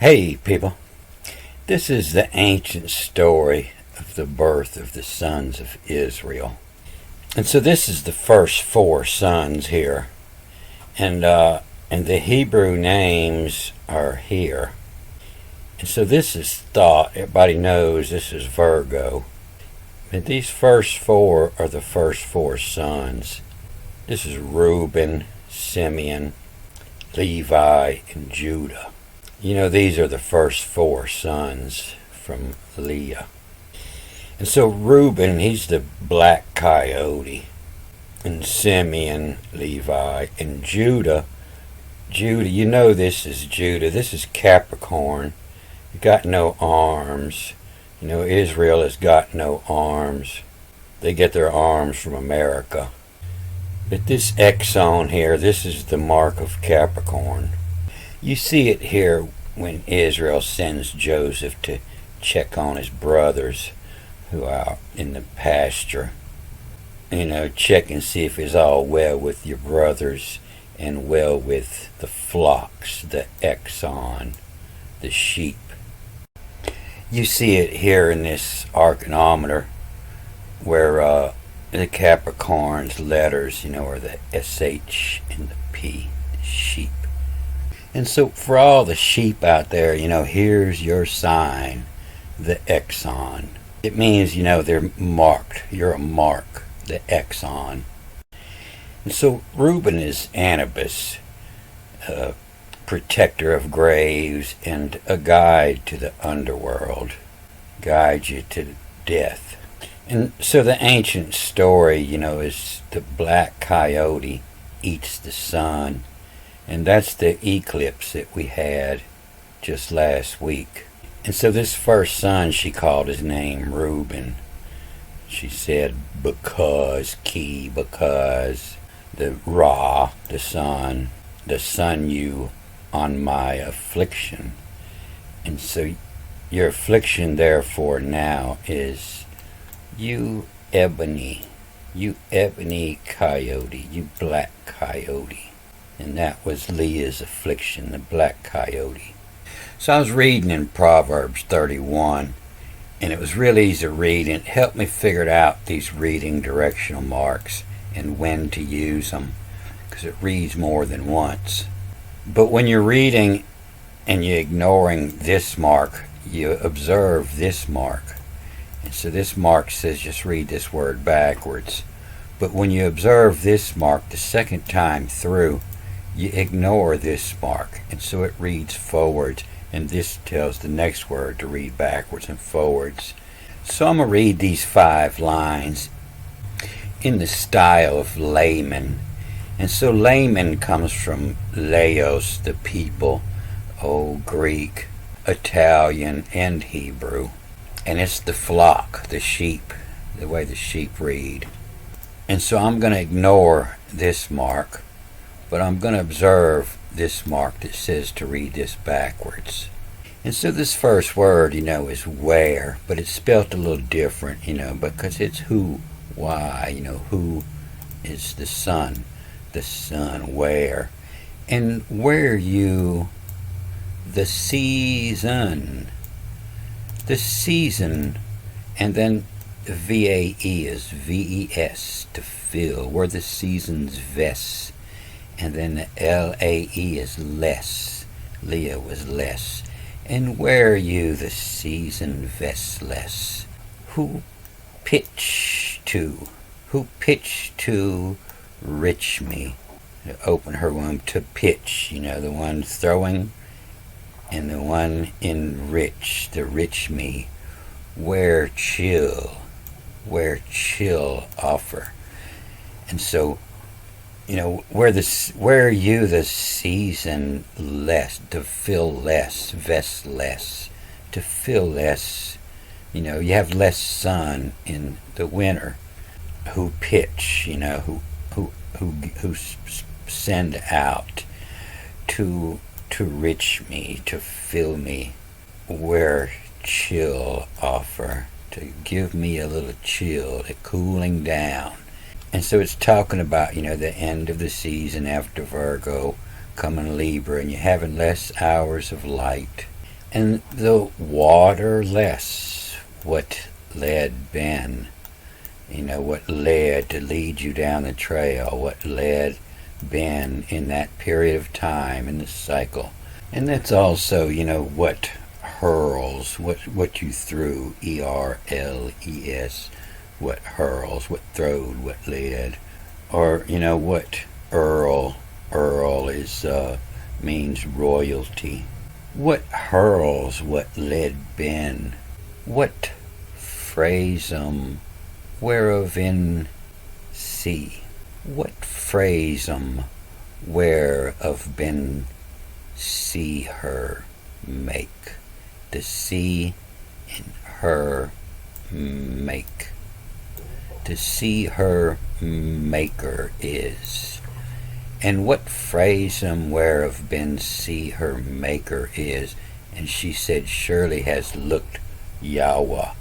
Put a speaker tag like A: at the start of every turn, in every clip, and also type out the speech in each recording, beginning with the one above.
A: Hey, people. This is the ancient story of the birth of the sons of Israel. And so this is the first four sons here. And the Hebrew names are here. And so this is thought, everybody knows this is Virgo. But these first four are the first four sons. This is Reuben, Simeon, Levi, and Judah. You know, these are the first four sons from Leah. And so Reuben, he's the black coyote. And Simeon, Levi, and Judah, you know this is Judah. This is Capricorn. You got no arms. You know, Israel has got no arms. They get their arms from America. But this X on here, this is the mark of Capricorn. You see it here when Israel sends Joseph to check on his brothers who are in the pasture. You know, check and see if it's all well with your brothers and well with the flocks, the exon, the sheep. You see it here in this archanometer where the Capricorn's letters, you know, are the SH and the P, sheep. And so for all the sheep out there, you know, here's your sign, the exon. It means, you know, they're marked. You're a mark, the exon. And so Reuben is Anubis, a protector of graves and a guide to the underworld, guide you to death. And so the ancient story, you know, is the black coyote eats the sun. And that's the eclipse that we had just last week. And so this first son, she called his name Reuben. She said, because the Ra, the sun you on my affliction. And so your affliction therefore now is you ebony coyote, you black coyote. And that was Leah's affliction, the black coyote. So I was reading in Proverbs 31, and it was really easy to read, and it helped me figure out these reading directional marks and when to use them, because it reads more than once. But when you're reading and you're ignoring this mark, you observe this mark. And so this mark says just read this word backwards. But when you observe this mark the second time through, you ignore this mark, and so it reads forwards, and this tells the next word to read backwards and forwards. So I'm going to read these 5 lines in the style of layman. And so layman comes from Laos, the people, Greek, Italian, and Hebrew. And it's the flock, the sheep, the way the sheep read. And so I'm going to ignore this mark, but I'm going to observe this mark that says to read this backwards. And so this first word, you know, is where, but it's spelled a little different, you know, because it's who, why, you know, who is the sun, where. And where you, the season, and then the V-A-E is V-E-S, to fill, where the season's vest. And then the L-A-E is less. Leah was less. And where you the season vestless? Who pitch to rich me? To open her womb, to pitch, you know, the one throwing and the one enrich, the rich me. Where chill offer. And so, you know, where you the season less, to fill less, vest less, to fill less, you know, you have less sun in the winter. Who pitch, you know, who send out to rich me, to fill me. Where chill offer, to give me a little chill, a cooling down. And so it's talking about, you know, the end of the season after Virgo, coming Libra, and you're having less hours of light. And the waterless, what led Ben, what led to lead you down the trail, what led Ben in that period of time in the cycle. And that's also, what hurls, what you threw, ERLES, what hurls, what throwed, what led. Or, what Earl is, means royalty. What hurls, what led Ben, what phrasum, whereof in see, what phrasum, whereof Ben see her make, the see in her make, to see her maker is. And what phrasum whereof Ben see her maker is, and she said surely has looked Yahweh,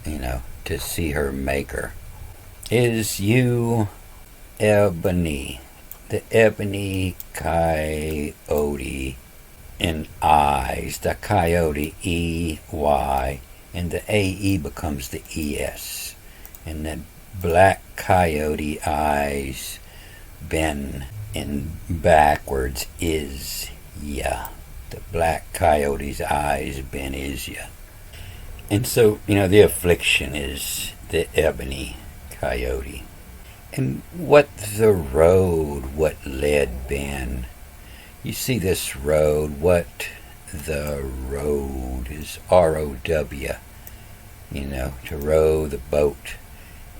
A: to see her maker, is you ebony, the ebony coyote in eyes, the coyote EY, and the AE becomes the ES, and the black coyote eyes, Ben in backwards is ya. The black coyote's eyes, Ben is ya. And so, the affliction is the ebony coyote. And what the road, what led Ben. You see this road, what the road is ROW, to row the boat.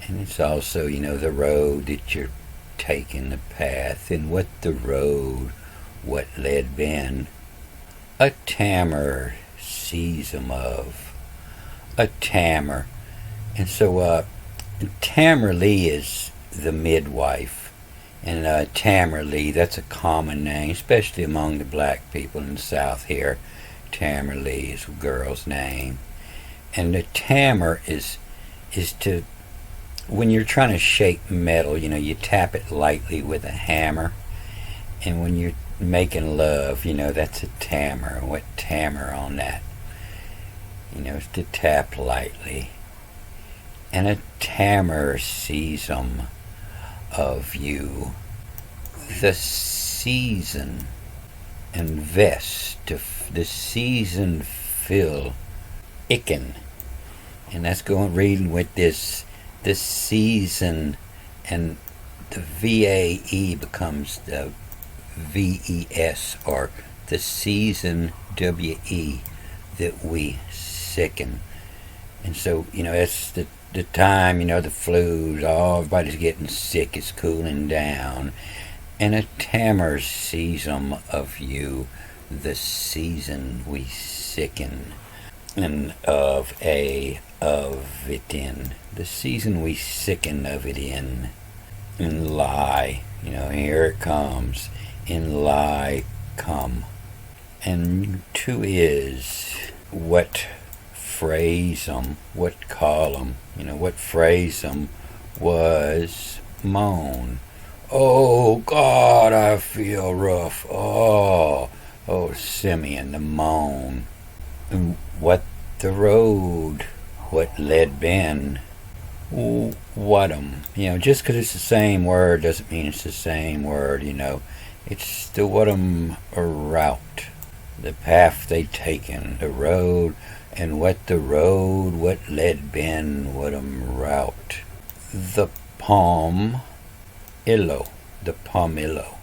A: And it's also, the road that you're taking, the path. And what the road, what led Ben. A tammer sees 'em of. A tammer. And so, Tamerlee is the midwife. And Tamerlee, that's a common name, especially among the black people in the South here. Tamerlee is a girl's name. And the tammer is to, when you're trying to shape metal, you tap it lightly with a hammer. And when you're making love, that's a tammer. What tammer on that? It's to tap lightly. And a tammer sees 'em of you. The season and vest, the season fill icken. And that's going reading with this season, and the VAE becomes the VES, or the season WE, that we sicken. And so, it's the time, the flus, everybody's getting sick, it's cooling down. And a tammer sees 'em of you, the season we sicken. And of it in, the season we sicken of it in. And lie, here it comes, in lie come. And to is, what phrase 'em, what column, what phrase 'em was moan. Oh God, I feel rough. Oh Simeon, the moan. And what the road, what led Ben, what'em. Just because it's the same word doesn't mean it's the same word, It's the what'em route, the path they taken, the road. And what the road, what led Ben, what'em route. The palm illo, the palmillo.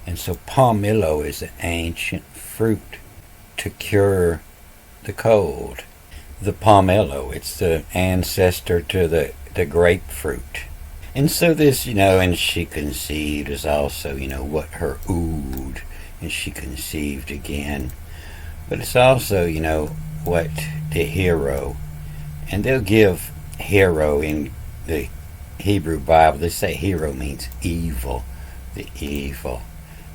A: And so palmillo is an ancient fruit to cure the cold. The palmillo, it's the ancestor to the grapefruit. And so this, and she conceived is also, what her ood, and she conceived again. But it's also, what the hero, and they'll give hero in the Hebrew Bible, they say hero means evil, the evil,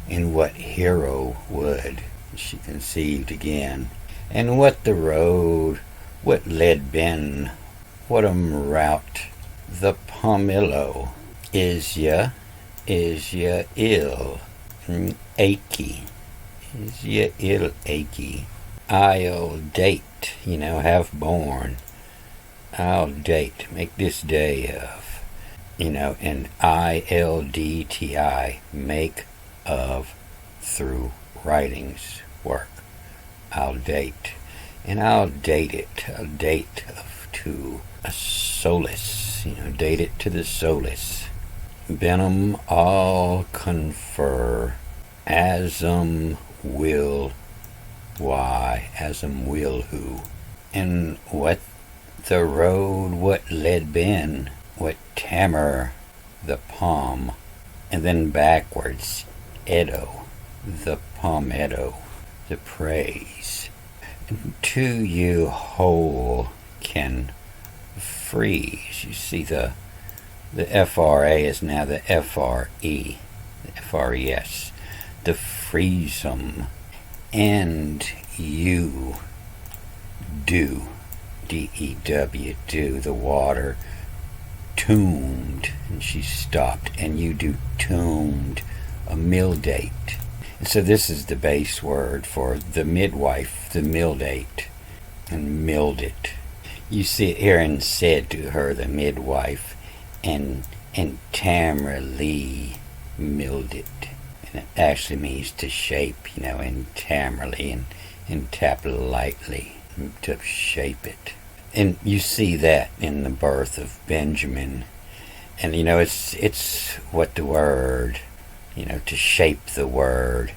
A: and what hero would. She conceived again. And what the road, what led Ben, what'em route, the pomillo, is ya ill, achy, is ya ill achy. I'll date, have born. I'll date, make this day of, and ILDTI, make of, through writings, work. I'll date, and I'll date it, I'll date of to a solace, date it to the solace. Benham all confer, asum will why, asum will who, and what the road, what led Ben, what tamer the palm, and then backwards, Edo, the palmetto, the praise. And to you whole can freeze. You see the FRA is now the FRE, the FRES, the freezum, and you do, DEW, do, the water, tombed, and she stopped, and you do tombed, a mill date. And so this is the base word for the midwife, the mill date, and milled it. You see it here, and said to her, the midwife, and Tamra Lee milled it. And it actually means to shape, and Tamra and tap lightly to shape it. And you see that in the birth of Benjamin. And it's what the word, to shape the word.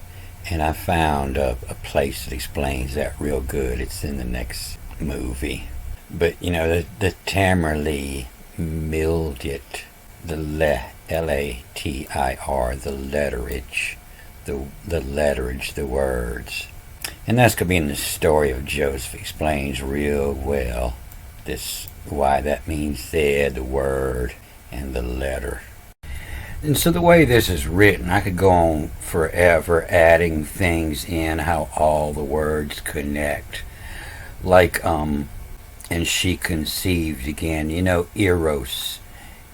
A: And I found a place that explains that real good. It's in the next movie. But the Tamerlee milled it, the LATIR, the letterage, the letterage, the words. And that's going to be in the story of Joseph. Explains real well this, why that means there, the word and the letter. And so the way this is written, I could go on forever adding things in, how all the words connect. Like, and she conceived again. Eros.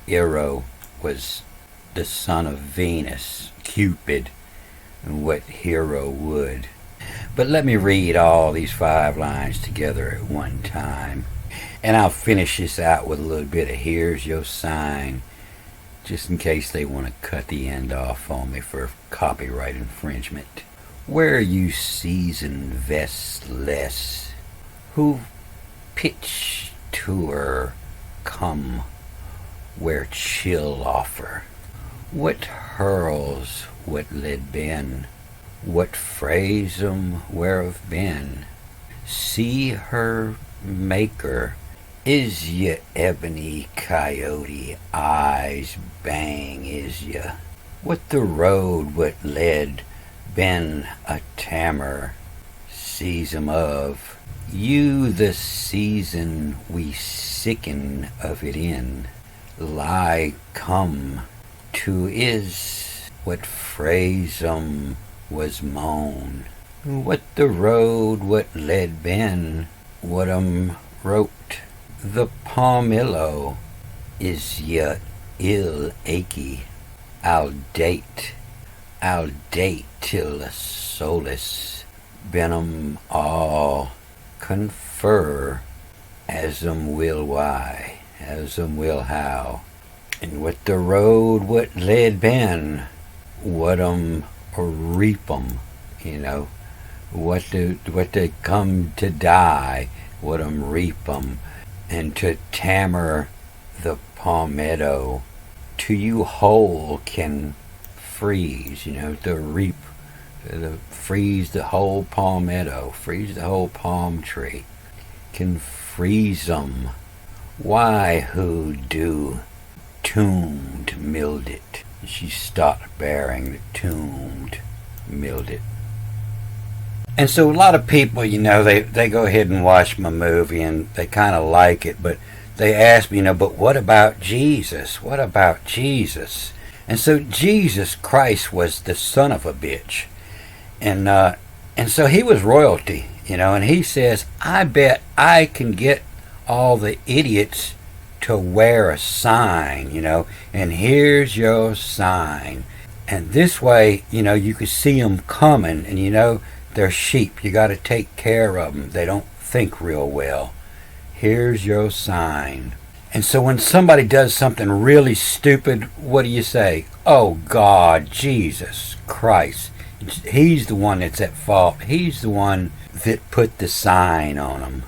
A: Ero was the son of Venus, Cupid, and what hero would. But let me read all these 5 lines together at one time. And I'll finish this out with a little bit of Here's Your Sign, just in case they want to cut the end off on me for copyright infringement. Where you season vestless, who pitch to her come, where chill offer, what hurls, what led Ben, what phrase whereof been, see her maker, is ye ebony coyote, eyes bang is ye, what the road, what led, been a tamer, season of, you the season we sicken of it in, lie come to is, what phrase was moan, what the road, what led Ben, what wrote, the palmillo, is ye ill achy, I'll date till a solace, benum all confer, asum will why, asum will how, and what the road, what led Ben, what reap 'em, what they come to die, what reap 'em, and to tamer the palmetto, to you whole can freeze, to reap, to freeze the whole palmetto, freeze the whole palm tree, can freeze 'em. Why who do tombed milled it? She stopped bearing the tombed milled it. And so a lot of people, they go ahead and watch my movie and they kind of like it, but they ask me, but what about Jesus? What about Jesus? And so Jesus Christ was the son of a bitch. And so he was royalty, and he says, I bet I can get all the idiots to wear a sign, and here's your sign. And this way, you could see them coming, and They're sheep. You got to take care of them. They don't think real well. Here's your sign. And so when somebody does something really stupid, what do you say? Oh, God, Jesus Christ. He's the one that's at fault. He's the one that put the sign on them.